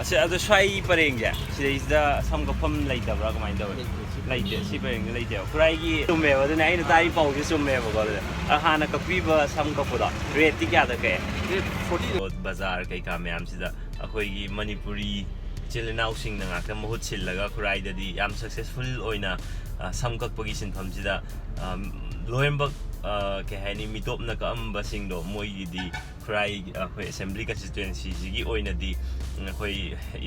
ꯁꯤ ꯑꯗꯨ ꯁ꯭ꯋꯥꯏ ꯄꯔꯦꯡꯁꯦ ꯁꯤꯗꯩꯁꯤꯗ ꯁꯝ ꯀꯛꯐꯝ ꯂꯩꯇꯕ꯭ꯔꯥ ꯀꯃꯥꯏꯅ ꯇꯧꯋꯤ? ꯂꯩꯇꯦ, ꯁꯤ ꯄꯔꯦꯡꯗ ꯂꯩꯇꯦꯕ. ꯈꯨꯔꯥꯏꯒꯤ ꯆꯨꯝꯃꯦꯕ, ꯑꯗꯨꯅ ꯑꯩꯅ ꯇꯥꯔꯤ ꯄꯥꯎꯁꯦ ꯆꯨꯝꯃꯦꯕꯀꯣ. ꯑꯗꯨꯗ ꯍꯥꯟꯅ ꯀꯛꯄꯤꯕ ꯁꯝ ꯀꯛꯄꯗꯣ ꯔꯦꯠꯇꯤ ꯀꯌꯥꯗ ꯀꯛꯑꯦ? ꯔꯦꯠ 40. ꯕꯖꯥꯔ ꯀꯩꯀꯥ ꯃꯌꯥꯝꯁꯤꯗ ꯑꯩꯈꯣꯏꯒꯤ ꯃꯅꯤꯄꯨꯔꯤ ꯏꯆꯤꯜ ꯏꯅꯥꯎꯁꯤꯡꯅ ꯉꯥꯛꯇ ꯃꯍꯨꯠ ꯁꯤꯜꯂꯒ ꯈꯨꯔꯥꯏꯗꯗꯤ ꯌꯥꯝ ꯁꯛꯁꯦꯁꯐꯨल ꯑꯣꯏꯅ ꯁꯝ ꯀꯛꯄꯒꯤ ꯁꯤꯟꯐꯝꯁꯤꯗ ꯂꯣꯏꯅꯃꯛ ꯀꯩ ꯍꯥꯏꯅꯤ ꯃꯤꯇꯣꯞꯅ ꯀꯛꯑꯝꯕꯁꯤꯡꯗꯣ ꯃꯣꯏꯒꯤꯗꯤ ꯈꯨꯔꯥꯏ ꯑꯩꯈꯣꯏ ꯑꯦꯁꯦꯝꯕ꯭ꯂꯤ ꯀꯟꯁꯇꯤꯇꯨꯋꯦꯟꯁꯤꯁꯤꯒꯤ ꯑꯣꯏꯅꯗꯤ ꯑꯩꯈꯣꯏ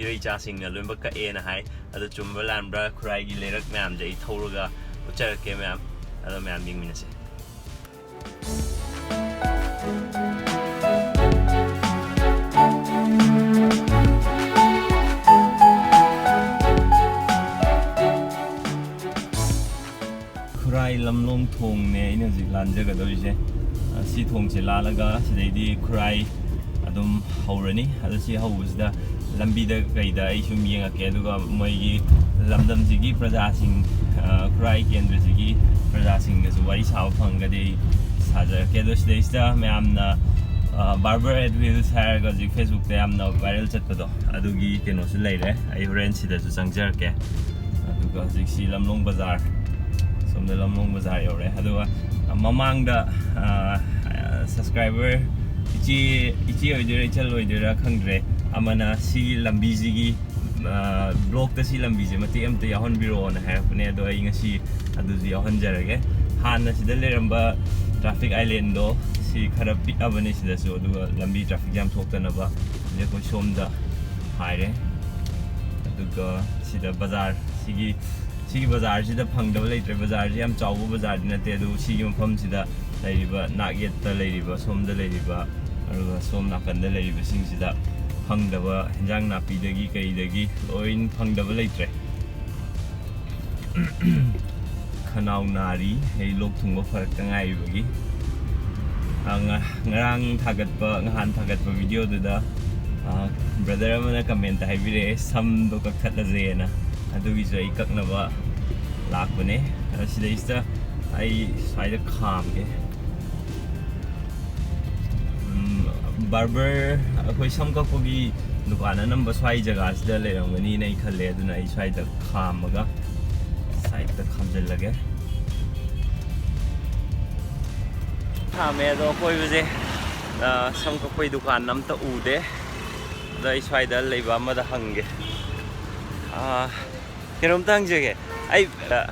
ꯏꯔꯩꯆꯥꯁꯤꯡꯅ ꯂꯣꯏꯅꯃꯛ ꯀꯛꯑꯦꯅ ꯍꯥꯏ. ꯑꯗꯣ ꯆꯨꯝꯕ ꯂꯥꯟꯕ꯭ꯔꯥ ꯈꯨꯔꯥꯏꯒꯤ ꯂꯩꯔꯛ ꯃꯌꯥꯝꯁꯦ ꯑꯩ ꯊꯧꯔꯒ ꯎꯠꯆꯔꯛꯀꯦ ꯃꯌꯥꯝ. ꯑꯗꯣ ꯃꯌꯥꯝ ꯌꯦꯡꯃꯤꯟꯅꯁꯦ. ꯈꯨꯔꯥꯏ ꯂꯝꯂꯣꯡ ꯊꯣꯡꯅꯦ ꯑꯩꯅ ꯍꯧꯖꯤꯛ ꯂꯥꯟꯖꯒꯗꯧꯔꯤꯁꯦ. ꯁꯤ ꯊꯣꯡꯁꯦ ꯂꯥꯜꯂꯒ ꯁꯤꯗꯩꯗꯤ ꯈꯨꯔꯥꯏ ꯑꯗꯨꯝ ꯍꯧꯔꯅꯤ. ꯑꯗꯣ ꯁꯤ ꯍꯧꯕꯁꯤꯗ ꯂꯝꯕꯤꯗ ꯀꯩꯗ ꯑꯩ ꯁꯨꯝ ꯌꯦꯡꯉꯛꯀꯦ. ꯑꯗꯨꯒ ꯃꯣꯏꯒꯤ ꯂꯝꯗꯝꯁꯤꯒꯤ प्रजाꯁꯤꯡ ꯈꯨꯔꯥꯏ ꯀꯦꯟꯗ꯭ꯔꯁꯤꯒꯤ प्रजाꯁꯤꯡꯒꯁꯨ ꯋꯥꯔꯤ ꯁꯥꯕ ꯐꯪꯒꯗꯤ ꯑꯩ ꯁꯥꯖꯔꯛꯀꯦ. ꯑꯗꯣ ꯁꯤꯗꯩꯁꯤꯗ ꯃꯌꯥꯝꯅ ꯕꯥꯔꯕꯔ ꯑꯦꯠ ꯋꯤꯜꯁ ꯍꯥꯏꯔꯒ ꯍꯧꯖꯤꯛ ꯐꯦꯁꯕꯨꯛꯇ ꯌꯥꯝꯅ ꯚꯥꯏꯔꯦꯜ ꯆꯠꯄꯗꯣ ꯑꯗꯨꯒꯤ ꯀꯩꯅꯣꯁꯨ ꯂꯩꯔꯦ. ꯑꯩ ꯍꯣꯔꯦꯟ ꯁꯤꯗꯁꯨ ꯆꯪꯖꯔꯛꯀꯦ. ꯑꯗꯨꯒ ꯍꯧꯖꯤꯛ ꯁꯤ ꯂꯝꯂꯣꯡ ꯕꯖꯥꯔ, ꯁꯣꯝꯗ ꯂꯝꯂꯣꯡ ꯕꯖꯥꯔ ꯌꯧꯔꯦ. ꯑꯗꯨꯒ ꯃꯃꯥꯡꯗ ꯁꯕꯁꯀ꯭ꯔꯥꯏꯕꯔ ꯏꯆꯦ ꯑꯣꯏꯗꯣꯏꯔꯥ ꯏꯆꯜ ꯑꯣꯏꯗꯣꯏꯔꯥ ꯈꯪꯗ꯭ꯔꯦ ꯑꯃꯅ ꯁꯤꯒꯤ ꯂꯝꯕꯤꯁꯤꯒꯤ ꯕ꯭ꯂꯣꯛꯇ ꯁꯤ ꯂꯝꯕꯤꯁꯦ ꯃꯇꯦꯛ ꯑꯃꯇ ꯌꯥꯎꯍꯟꯕꯤꯔꯛꯑꯣꯅ ꯍꯥꯏꯔꯛꯄꯅꯦ. ꯑꯗꯣ ꯑꯩ ꯉꯁꯤ ꯑꯗꯨꯁꯨ ꯌꯥꯎꯍꯟꯖꯔꯒꯦ. ꯍꯥꯟꯅ ꯁꯤꯗ ꯂꯩꯔꯝꯕ ꯇ꯭ꯔꯥꯐꯤꯛ ꯑꯥꯏꯂꯦꯟꯗꯣ ꯁꯤ ꯈꯔ ꯄꯤꯛꯑꯕꯅꯦ ꯁꯤꯗꯁꯨ. ꯑꯗꯨꯒ ꯂꯝꯕꯤ ꯇ꯭ꯔꯥꯐꯤꯛ ꯌꯥꯝ ꯊꯣꯛꯇꯅꯕ ꯑꯩꯈꯣꯏ ꯁꯣꯝꯗ ꯍꯥꯏꯔꯦ. ꯑꯗꯨꯒ ꯁꯤꯗ ꯕꯖꯥꯔ ꯁꯤꯒꯤ ꯕꯖꯥꯔꯁꯤꯗ ꯐꯪꯗꯕ ꯂꯩꯇ꯭ꯔꯦ. ꯕꯖꯥꯔꯁꯤ ꯌꯥꯝ ꯆꯥꯎꯕ ꯕꯖꯥꯔꯗꯤ ꯅꯠꯇꯦ. ꯑꯗꯨꯕꯨ ꯁꯤꯒꯤ ꯃꯐꯝꯁꯤꯗ ꯂꯩꯔꯤꯕ ꯅꯥꯛ ꯌꯦꯠꯇ ꯂꯩꯔꯤꯕ ꯁꯣꯝꯗ ꯂꯩꯔꯤꯕ ꯑꯗꯨꯒ ꯁꯣꯝ ꯅꯥꯀꯟꯗ ꯂꯩꯔꯤꯕꯁꯤꯡꯁꯤꯗ ꯐꯪꯗꯕ ꯍꯦꯟꯖꯥꯡ ꯅꯥꯄꯤꯗꯒꯤ ꯀꯩꯗꯒꯤ ꯂꯣꯏ ꯐꯪꯗꯕ ꯂꯩꯇ꯭ꯔꯦ. ꯈꯅꯥꯎ ꯅꯥꯔꯤ ꯑꯩ ꯂꯣꯛ ꯊꯨꯡꯕ ꯐꯔꯛꯇ ꯉꯥꯏꯔꯤꯕꯒꯤ. ꯅꯍꯥꯟ ꯊꯥꯒꯠꯄ ꯚꯤꯗꯤꯑꯣꯗꯨꯗ ꯕ꯭ꯔꯗꯔ ꯑꯃꯅ ꯀꯃꯦꯟꯇ ꯍꯥꯏꯕꯤꯔꯛꯑꯦ ꯁꯝꯗꯣ ꯀꯛꯊꯠꯂꯁꯦꯅ. ꯑꯗꯨꯒꯤꯁꯨ ꯑꯩ ꯀꯛꯅꯕ ꯂꯥꯛꯄꯅꯦ. ꯁꯤꯗꯩꯁꯤꯗ ꯑꯩ ꯁ꯭ꯋꯥꯏꯗ ꯈꯥꯝꯒꯦ. ꯕꯥꯔꯕꯔ ꯑꯩꯈꯣꯏ ꯁꯝ ꯀꯛꯄꯒꯤ ꯗꯨꯀꯥꯟ ꯑꯅꯝꯕ ꯁ꯭ꯋꯥꯏ ꯖꯒꯥꯁꯤꯗ ꯂꯩꯔꯝꯒꯅꯤꯅ ꯑꯩ ꯈꯜꯂꯦ. ꯑꯗꯨꯅ ꯑꯩ ꯁ꯭ꯋꯥꯏꯗ ꯈꯥꯝꯃꯒ ꯁꯥꯏꯗꯇ ꯈꯥꯝꯖꯤꯜꯂꯒꯦ. ꯈꯥꯝꯃꯦ. ꯑꯗꯣ ꯑꯀꯣꯏꯕꯁꯦ ꯁꯝ ꯀꯛꯄꯒꯤ ꯗꯨꯀꯥꯟ ꯑꯝꯇ ꯎꯗꯦ. ꯑꯗꯣ ꯑꯩ ꯁ꯭ꯋꯥꯏꯗ ꯂꯩꯕ ꯑꯃꯗ ꯍꯪꯒꯦ. ꯀꯩꯅꯣꯝꯇ ꯍꯪꯖꯒꯦ. ꯑꯩ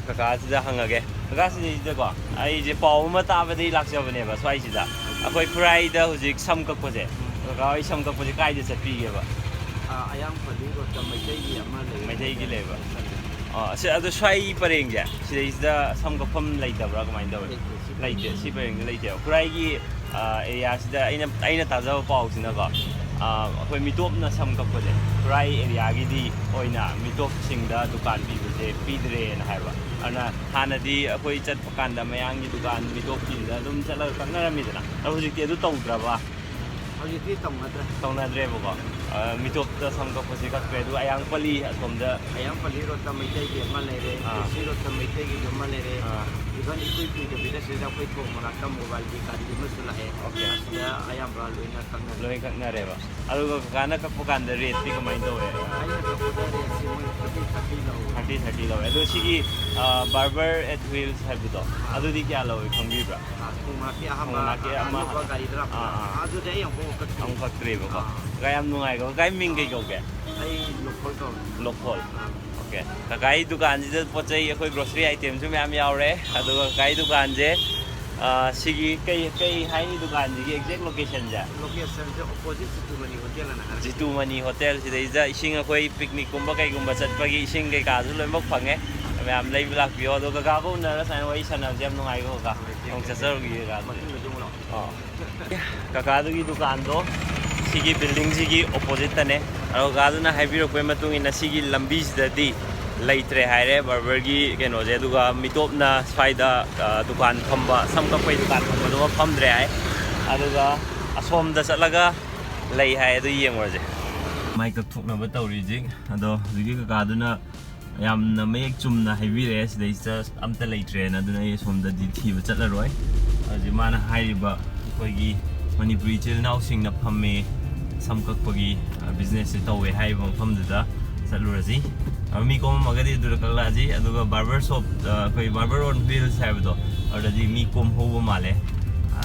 ꯀꯀꯥꯁꯤꯗ ꯍꯪꯉꯒꯦ. ꯀꯀꯥꯁꯤꯗꯩꯁꯤꯗꯀꯣ ꯑꯩꯁꯦ ꯄꯥꯎ ꯑꯃ ꯇꯥꯕꯗꯒꯤ ꯂꯥꯛꯆꯕꯅꯦꯕ ꯁ꯭ꯋꯥꯏꯁꯤꯗ. ꯑꯩꯈꯣꯏ ꯈꯨꯔꯥꯏꯗ ꯍꯧꯖꯤꯛ ꯁꯝ ꯀꯛꯄꯁꯦ ꯀꯀꯥ ꯍꯣꯏ ꯁꯝ ꯀꯛꯄꯁꯦ ꯀꯥꯏꯗ ꯆꯠꯄꯤꯒꯦꯕ? ꯑꯌꯥꯡꯄꯜꯂꯤ ꯔꯣꯗꯇ ꯃꯩꯇꯩꯒꯤ ꯑꯃ ꯂꯩ. ꯃꯩꯇꯩꯒꯤ ꯂꯩꯕ. ꯑꯗꯣ ꯁ꯭ꯋꯥꯏ ꯄꯔꯦꯡꯁꯦ ꯁꯤꯗꯩꯁꯤꯗ ꯁꯝ ꯀꯛꯐꯝ ꯂꯩꯇꯕ꯭రా ꯀꯃꯥꯏꯅ ꯇꯧꯋꯤ? ꯂꯩꯇꯦ, ꯁꯤ ꯄꯔꯦꯡꯗ ꯂꯩꯇꯦꯕ. ꯈꯨꯔꯥꯏꯒꯤ ꯑꯦꯔꯤꯌꯥꯁꯤꯗ ꯑꯩꯅ ꯇꯥꯖꯕ ꯄꯥꯎꯁꯤꯅꯀꯣ ꯑꯩꯈꯣꯏ ꯃꯤꯇꯣꯞꯅ ꯁꯝ ꯀꯛꯄꯁꯦ ꯈꯨꯔꯥꯏ ꯑꯦꯔꯤꯌꯥꯒꯤꯗꯤ ꯑꯣꯏꯅ ꯃꯤꯇꯣꯞꯁꯤꯡꯗ ꯗꯨꯀꯥꯟ ꯄꯤꯕꯁꯦ ꯄꯤꯗ꯭ꯔꯦꯅ ꯍꯥꯏꯕ. ꯑꯗꯨꯅ ꯍꯥꯟꯅꯗꯤ ꯑꯩꯈꯣꯏ ꯆꯠꯄ ꯀꯥꯟꯗ ꯃꯌꯥꯡꯒꯤ ꯗꯨꯀꯥꯟ ꯃꯤꯇꯣꯞꯀꯤꯗ ꯑꯗꯨꯝ ꯆꯠꯂꯒ ꯀꯛꯅꯔꯝꯃꯤꯗꯅ. ꯑꯗꯣ ꯍꯧꯖꯤꯛꯇꯤ ꯑꯗꯨ ꯇꯧꯗ꯭ꯔꯕ? ꯍꯧꯖꯤꯛꯇꯤ ꯇꯧꯅꯗ꯭ꯔꯦꯕꯀꯣ. ꯃꯤꯇꯣꯞꯇ ꯁꯝ ꯀꯛꯄꯁꯦ ꯀꯛꯇ꯭ꯔꯦ. ꯑꯗꯨꯒ ꯑꯌꯥꯡꯄꯜꯂꯤ ꯑꯁꯣꯝꯗ ꯑꯌꯥꯡꯄꯜꯂꯤ ꯔꯣꯗꯇ ꯃꯩꯇꯩꯒꯤ ꯑꯃ ꯂꯩꯔꯦ. ꯁꯤ ꯔꯣꯗꯇ ꯃꯩꯇꯩꯒꯤ ꯑꯃ ꯂꯩꯔꯦ. 이건 이끌 ꯄꯤꯗꯕꯤꯗ ꯁꯤꯗ ꯑꯩꯈꯣꯏ ꯊꯣꯡ ꯃꯅꯥꯛꯇ ꯃꯣꯕꯥꯏꯜꯒꯤ ꯒꯥꯔꯤ ꯑꯃꯁꯨ ꯂꯥꯛꯑꯦ. ꯑꯁꯤꯗ ꯑꯌꯥꯝꯕ ꯂꯣꯏꯅ ꯀꯛꯅꯔꯦꯕ. ꯑꯗꯨꯒ ꯀꯀꯥꯅ ꯀꯛꯄ ꯀꯥꯟꯗ ꯔꯦꯠꯇꯤ ꯀꯃꯥꯏꯅ ꯇꯧꯋꯦ? ꯑꯩꯅ ꯀꯛꯄꯗ ꯔꯦꯠꯁꯤ ꯃꯣꯏ 30 ꯂꯧꯋꯦ. 30 ꯂꯧꯋꯦ. ꯑꯗꯣ ꯁꯤꯒꯤ ꯕꯥꯔꯕꯔ ꯑꯦꯠ ꯋꯤꯜꯁ ꯍꯥꯏꯕꯗꯣ ꯑꯗꯨꯗꯤ ꯀꯌా ꯂꯧꯋꯦ ꯈꯪꯕꯤꯕ꯭ꯔꯥ? ꯊꯣꯡꯃꯅꯥꯛꯀꯤ ꯑꯍꯥꯟꯕ ꯒꯥꯔꯤꯗ ꯑꯗꯨꯗꯤ ꯑꯩ ꯑꯃꯨꯛ ꯀꯛꯇ꯭ꯔꯦꯕꯀꯣ. ꯀꯀꯥ ꯌꯥꯝ ꯅꯨꯡꯉꯥꯏꯀꯣ. ꯀꯀꯥꯒꯤ ꯃꯤꯡ ꯀꯩ ꯀꯧꯒꯦ? ꯑꯩ ꯂꯣꯈꯣꯜ ꯀꯧꯋꯦ. ꯂꯣꯈꯣꯜ. ꯑꯣꯀꯦ. ꯀꯀꯥꯒꯤ ꯗꯨꯀꯥꯟꯁꯤꯗ ꯄꯣꯠ ꯆꯩ ꯑꯩꯈꯣꯏ ꯒ꯭ꯔꯣꯁꯔꯤ ꯑꯥꯏꯇꯦꯝꯁꯨ ꯃꯌꯥꯝ ꯌꯥꯎꯔꯦ. ꯑꯗꯨꯒ ꯀꯀꯥꯒꯤ ꯗꯨꯀꯥꯟꯁꯦ ꯁꯤꯒꯤ ꯀꯩ ꯍꯥꯏꯅꯤ ꯗꯨꯀꯥꯟꯁꯤꯒꯤ ꯑꯦꯛꯖꯦꯛ ꯂꯣꯀꯦꯁꯟꯁꯦ? ꯂꯣꯀꯦꯁꯟꯁꯦ ꯑꯣꯄꯣꯖꯤꯠ ꯖꯤꯇꯨꯃꯅꯤ ꯍꯣꯇꯦꯜ ꯑꯅ ꯍꯥꯏꯔꯒ. ꯖꯤꯇꯨꯃꯅꯤ ꯍꯣꯇꯦꯜ. ꯁꯤꯗꯩꯁꯤꯗ ꯏꯁꯤꯡ ꯑꯩꯈꯣꯏ ꯄꯤꯛꯅꯤꯛꯀꯨꯝꯕ ꯀꯩꯒꯨꯝꯕ ꯆꯠꯄꯒꯤ ꯏꯁꯤꯡ ꯀꯩꯀꯥꯁꯨ ꯂꯣꯏꯅꯃꯛ ꯐꯪꯉꯦ. ꯃꯌꯥꯝ ꯂꯩꯕ ꯂꯥꯛꯄꯤꯌꯣ. ꯑꯗꯣ ꯀꯀꯥꯒ ꯎꯅꯔꯒ ꯁꯨꯃꯥꯏꯅ ꯋꯥꯔꯤ ꯁꯥꯟꯅꯕꯁꯦ ꯌꯥꯝ ꯅꯨꯡꯉꯥꯏꯀꯣ ꯀꯀꯥ. ꯑꯃꯨꯛ ꯆꯠꯆꯔꯨꯈꯤꯒꯦ ꯀꯀꯥ. ꯀꯀꯥꯗꯨꯒꯤ ꯗꯨꯀꯥꯟꯗꯣ ꯁꯤꯒꯤ ꯕꯤꯜꯗꯤꯡꯁꯤꯒꯤ ꯑꯣꯄꯣꯖꯤꯠꯇꯅꯦ. ꯑꯗꯣ ꯀꯀꯥꯗꯨꯅ ꯍꯥꯏꯕꯤꯔꯛꯄꯒꯤ ꯃꯇꯨꯡ ꯏꯟꯅ ꯁꯤꯒꯤ ꯂꯝꯕꯤꯁꯤꯗꯗꯤ ꯂꯩꯇ꯭ꯔꯦ ꯍꯥꯏꯔꯦ ꯕꯥꯔꯕꯔꯒꯤ ꯀꯩꯅꯣꯁꯦ. ꯑꯗꯨꯒ ꯃꯤꯇꯣꯞꯅ ꯁ꯭ꯋꯥꯏꯗ ꯗꯨꯀꯥꯟ ꯐꯝꯕ ꯁꯝ ꯀꯛꯄꯒꯤ ꯗꯨꯀꯥꯟ ꯐꯝꯕꯗꯨꯃ ꯐꯝꯗ꯭ꯔꯦ ꯍꯥꯏ. ꯑꯗꯨꯒ ꯑꯁꯣꯝꯗ ꯆꯠꯂꯒ ꯂꯩ ꯍꯥꯏ. ꯑꯗꯨ ꯌꯦꯡꯉꯨꯔꯁꯦ. ꯃꯥꯏ ꯀꯛꯊꯣꯛꯅꯕ ꯇꯧꯔꯤꯁꯤ. ꯑꯗꯣ ꯍꯧꯖꯤꯛꯀꯤ ꯀꯀꯥꯗꯨꯅ ꯌꯥꯝꯅ ꯃꯌꯦꯛ ꯆꯨꯝꯅ ꯍꯥꯏꯕꯤꯔꯛꯑꯦ ꯁꯤꯗꯩꯁꯤꯗ ꯑꯝꯇ ꯂꯩꯇ꯭ꯔꯦꯅ. ꯑꯗꯨꯅ ꯑꯩ ꯑꯁꯣꯝꯗꯗꯤ ꯊꯤꯕ ꯆꯠꯂꯔꯣꯏ. ꯍꯧꯖꯤꯛ ꯃꯥꯅ ꯍꯥꯏꯔꯤꯕ ꯑꯩꯈꯣꯏꯒꯤ ꯃꯅꯤꯄꯨꯔꯤ ꯏꯆꯤꯜ ꯏꯅꯥꯎꯁꯤꯡꯅ ꯐꯝꯃꯦ ꯁꯝ ꯀꯛꯄꯒꯤ ꯕꯤꯖꯤꯅꯦꯁꯁꯦ ꯇꯧꯋꯦ ꯍꯥꯏꯔꯤꯕ ꯃꯐꯝꯗꯨꯗ ꯆꯠꯂꯨꯔꯁꯤ ꯃꯤ ꯀꯣꯝꯃꯝꯃꯒꯗꯤ ꯑꯗꯨꯗ ꯀꯛꯂꯛꯑꯁꯤ ꯑꯗꯨꯒ ꯕꯥꯔꯕꯔ ꯁꯣꯞ ꯑꯩꯈꯣꯏ ꯕꯥꯔꯕꯔ ꯑꯣꯟ ꯋꯤꯜꯁ ꯍꯥꯏꯕꯗꯣ ꯑꯗꯨꯗꯗꯤ ꯃꯤ ꯀꯣꯝꯍꯧꯕ ꯃꯥꯜꯂꯦ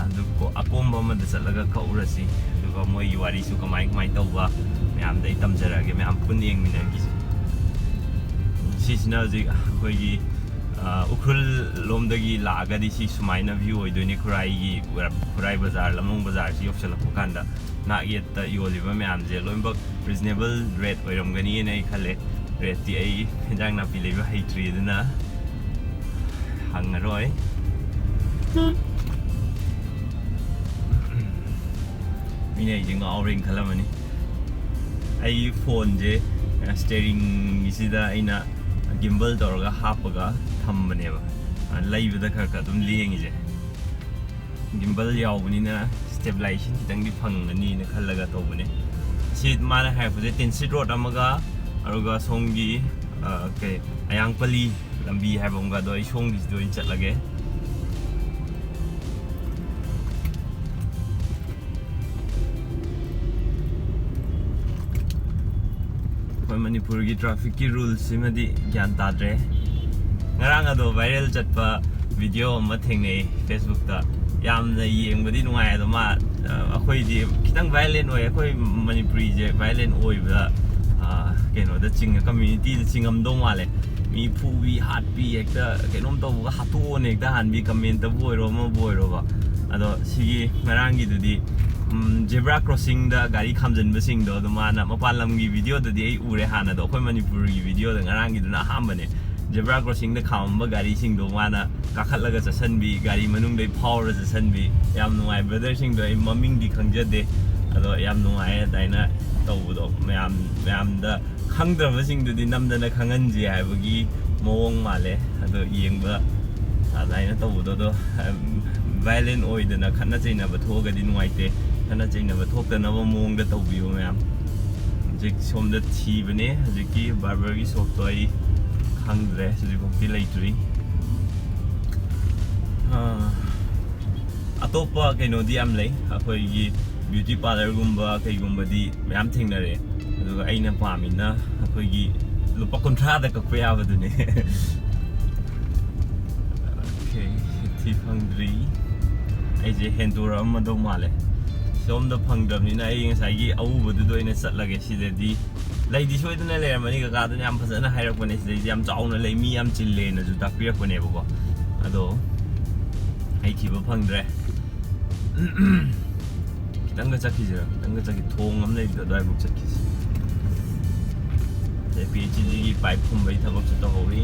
ꯑꯗꯨ ꯑꯀꯣꯝꯕ ꯑꯃꯗ ꯆꯠꯂꯒ ꯀꯛꯎꯔꯁꯤ ꯑꯗꯨꯒ ꯃꯣꯏꯒꯤ ꯋꯥꯔꯤꯁꯨ ꯀꯃꯥꯏ ꯇꯧꯕ ꯃꯌꯥꯝꯗ ꯑꯩ ꯇꯝꯖꯔꯛꯑꯒꯦ ꯃꯌꯥꯝ ꯄꯨꯟꯅ ꯌꯦꯡꯃꯤꯟꯅꯈꯤꯁꯤ ꯁꯤꯁꯤꯅ ꯍꯧꯖꯤꯛ ꯑꯩꯈꯣꯏꯒꯤ ꯎꯈ꯭ꯔꯨꯜ ꯂꯣꯝꯗꯒꯤ ꯂꯥꯛꯑꯒꯗꯤ ꯁꯤ ꯁꯨꯃꯥꯏꯅ ꯚ꯭ꯌꯨ ꯑꯣꯏꯗꯣꯏꯅꯤ ꯈꯨꯔꯥꯏ ꯕꯖꯥꯔ ꯂꯝꯂꯣꯡ ꯕꯖꯥꯔꯁꯤ ꯌꯧꯁꯜꯂꯛꯄ ꯀꯥꯟꯗ ꯉꯥꯛ ꯌꯦꯠꯇ ꯌꯣꯜꯂꯤꯕ ꯃꯌꯥꯝꯁꯦ ꯂꯣꯏꯅꯃꯛ ꯔꯤꯖꯅꯦꯕꯜ ꯔꯦꯠ ꯑꯣꯏꯔꯝꯒꯅꯤꯅ ꯑꯩ ꯈꯜꯂꯦ ꯔꯦꯠꯇꯤ ꯑꯩ ꯍꯦꯟꯖꯥꯡ ꯅꯥꯄꯤ ꯂꯩꯕ ꯍꯩꯇ꯭ꯔꯤ ꯑꯗꯨꯅ ꯍꯪꯉꯔꯣꯏ ꯃꯤꯅ ꯑꯩꯁꯦ ꯉꯥꯎꯔꯦꯅ ꯈꯜꯂꯝꯃꯅꯤ ꯑꯩ ꯐꯣꯟꯁꯦ ꯁ꯭ꯇꯦꯔꯤꯡꯒꯤꯁꯤꯗ ꯑꯩꯅ ꯒꯤꯝꯕꯜ ꯇꯧꯔꯒ ꯍꯥꯞꯄꯒ ꯊꯝꯕꯅꯦꯕ ꯂꯩꯕꯗ ꯈꯔ ꯑꯗꯨꯝ ꯂꯦꯡꯉꯤꯁꯦ ꯒꯤꯝꯕꯜ ꯌꯥꯎꯕꯅꯤꯅ ꯁ꯭ꯇꯦꯕꯤꯂꯥꯏꯖꯦꯁꯟ ꯈꯤꯇꯪꯗꯤ ꯐꯪꯒꯅꯤꯅ ꯈꯜꯂꯒ ꯇꯧꯕꯅꯦ ꯁꯤ ꯃꯥꯅ ꯍꯥꯏꯔꯛꯄꯁꯦ ꯇꯤꯟꯁꯤꯠ ꯔꯣꯗ ꯑꯃꯒ ꯑꯗꯨꯒ ꯁꯣꯝꯒꯤ ꯑꯌꯥꯡꯄꯜꯂꯤ ꯂꯝꯕꯤ ꯍꯥꯏꯕ ꯑꯃꯒ ꯑꯗꯣ ꯑꯩ ꯁꯣꯝꯒꯤꯁꯤꯗ ꯑꯣꯏꯅ ꯆꯠꯂꯒꯦ ꯑꯩꯈꯣꯏ ꯃꯅꯤꯄꯨꯔꯒꯤ ꯇ꯭ꯔꯥꯐꯤꯛꯀꯤ ꯔꯨꯜꯁꯤꯃꯗꯤ ꯒ꯭ꯌꯥꯟ ꯇꯥꯗ꯭ꯔꯦ ꯉꯔꯥꯡ ꯑꯗꯣ ꯚꯥꯏꯔꯦꯜ ꯆꯠꯄ ꯚꯤꯗꯤꯑꯣ ꯑꯃ ꯊꯦꯡꯅꯩ ꯐꯦꯁꯕꯨꯛꯇ ꯌꯥꯝꯅ ꯌꯦꯡꯕꯗꯤ ꯅꯨꯡꯉꯥꯏ ꯑꯗꯣ ꯑꯩꯈꯣꯏꯗꯤ ꯈꯤꯇꯪ ꯚꯥꯏꯂꯦꯟ ꯑꯣꯏ ꯑꯩꯈꯣꯏ ꯃꯅꯤꯄꯨꯔꯤꯁꯦ ꯚꯥꯏꯂꯦꯟ ꯑꯣꯏꯕꯗ ꯀꯩꯅꯣꯗ ꯀꯝꯃ꯭ꯌꯨꯅꯤꯇꯤꯗ ꯆꯤꯡꯉꯝꯗꯧ ꯃꯥꯜꯂꯦ ꯃꯤ ꯐꯨꯕꯤ ꯍꯥꯠꯄꯤ ꯍꯦꯛꯇ ꯀꯩꯅꯣꯝ ꯇꯧꯕꯒ ꯍꯥꯠꯇꯣꯛꯑꯣꯅ ꯍꯦꯛꯇ ꯍꯥꯟꯕꯤ ꯀꯃꯦꯟꯇꯕꯨ ꯑꯣꯏꯔꯣ ꯑꯃꯕꯨ ꯑꯣꯏꯔꯣꯕ ꯑꯗꯣ ꯁꯤꯒꯤ ꯉꯔꯥꯡꯒꯤꯗꯨꯗꯤ ꯖꯦꯕ꯭ꯔꯥ ꯀ꯭ꯔꯣꯁꯤꯡꯗ ꯒꯥꯔꯤ ꯈꯥꯝꯖꯤꯟꯕꯁꯤꯡꯗꯣ ꯑꯗꯣ ꯃꯥꯅ ꯃꯄꯥꯟ ꯂꯝꯒꯤ ꯚꯤꯗꯤꯑꯣꯗꯗꯤ ꯑꯩ ꯎꯔꯦ ꯍꯥꯟꯅꯗꯣ ꯑꯩꯈꯣꯏ ꯃꯅꯤꯄꯨꯔꯒꯤ ꯚꯤꯗꯤꯑꯣꯗ ꯉꯔꯥꯡꯒꯤꯗꯨꯅ ꯑꯍꯥꯟꯕꯅꯦ ꯖꯦꯕ꯭ꯔꯥ ꯀ꯭ꯔꯣꯁꯤꯡꯗ ꯈꯥꯝꯃꯝꯕ ꯒꯥꯔꯤꯁꯤꯡꯗꯣ ꯃꯥꯅ ꯀꯥꯈꯠꯂꯒ ꯆꯠꯁꯟꯕꯤ ꯒꯥꯔꯤ ꯃꯅꯨꯡꯗꯩ ꯐꯥꯎꯔ ꯆꯠꯁꯟꯕꯤ ꯌꯥꯝ ꯅꯨꯡꯉꯥꯏ ꯕ꯭ꯔꯗꯔꯁꯤꯡꯗꯣ ꯑꯩ ꯃꯃꯤꯡꯗꯤ ꯈꯪꯖꯗꯦ ꯑꯗꯣ ꯌꯥꯝ ꯅꯨꯡꯉꯥꯏ ꯑꯗꯨꯃꯥꯏꯅ ꯇꯧꯕꯗꯣ ꯃꯌꯥꯝꯗ ꯈꯪꯗ꯭ꯔꯕꯁꯤꯡꯗꯨꯗꯤ ꯅꯝꯗꯅ ꯈꯪꯍꯟꯁꯤ ꯍꯥꯏꯕꯒꯤ ꯃꯑꯣꯡ ꯃꯥꯜꯂꯦ ꯑꯗꯣ ꯌꯦꯡꯕ ꯑꯗꯨꯃꯥꯏꯅ ꯇꯧꯕꯗꯣ ꯑꯗꯣ ꯚꯥꯏꯂꯦꯟ ꯑꯣꯏꯗꯅ ꯈꯠꯅ ꯆꯩꯅꯕ ꯊꯣꯛꯑꯒꯗꯤ ꯅꯨꯡꯉꯥꯏꯇꯦ ꯈꯠꯅ ꯆꯩꯅꯕ ꯊꯣꯛꯇꯅꯕ ꯃꯑꯣꯡꯗ ꯇꯧꯕꯤꯌꯨ ꯃꯌꯥꯝ ꯍꯧꯖꯤꯛ ꯁꯣꯝꯗ ꯊꯤꯕꯅꯦ ꯍꯧꯖꯤꯛꯀꯤ ꯕꯥꯔꯕꯔꯒꯤ ꯁꯣꯞꯇꯣ ꯑꯩ ꯈꯪꯗ꯭ꯔꯦ ꯍꯧꯖꯤꯛꯐꯥꯎꯗꯤ ꯂꯩꯇ꯭ꯔꯤ ꯑꯇꯣꯞꯄ ꯀꯩꯅꯣꯗꯤ ꯌꯥꯝ ꯂꯩ ꯑꯩꯈꯣꯏꯒꯤ ꯕ꯭ꯌꯨꯇꯤ ꯄꯥꯔꯂꯔꯒꯨꯝꯕ ꯀꯩꯒꯨꯝꯕꯗꯤ ꯃꯌꯥꯝ ꯊꯦꯡꯅꯔꯦ ꯑꯗꯨꯒ ꯑꯩꯅ ꯄꯥꯝꯃꯤꯅ ꯑꯩꯈꯣꯏꯒꯤ ꯂꯨꯄꯥ 50ꯗ ꯀꯛꯄ ꯌꯥꯕꯗꯨꯅꯦ ꯊꯤ ꯐꯪꯗ꯭ꯔꯤ ꯑꯩꯁꯦ ꯍꯦꯟꯗꯣꯔꯛꯑꯝꯃꯗꯧ ꯃꯥꯜꯂꯦ ꯁꯣꯝꯗ ꯐꯪꯗ꯭ꯔꯕꯅꯤ나 ꯑꯩ ꯉꯁꯥꯏꯒꯤ ꯑꯎꯕꯗꯨꯗ ꯑꯣꯏꯅ ꯆꯠꯂꯒꯦ ꯁꯤꯗꯗꯤ ꯂꯩꯗꯤ ꯁꯣꯏꯗꯅ ꯂꯩꯔꯝꯃꯅꯤ ꯀꯀꯥꯗꯨꯅ ꯌꯥꯝ ꯐꯖꯅ ꯍꯥꯏꯔꯛꯄꯅꯦ ꯁꯤꯗꯩꯁꯤ ꯌꯥꯝ ꯆꯥꯎꯅ ꯂꯩ ꯃꯤ ꯌꯥꯝ ꯆꯤꯜꯂꯦꯅꯁꯨ ꯇꯥꯛꯄꯤꯔꯛꯄꯅꯦꯕꯀꯣ ꯑꯗꯣ ꯑꯩ ꯊꯤꯕ ꯐꯪꯗ꯭ꯔꯦ खितंगा चखिसे खितंगा चखि थोंग अम लेबिदो अदवाइबुक चखिसे पीएचडी की पाइप खुंबई थबक से तहौरी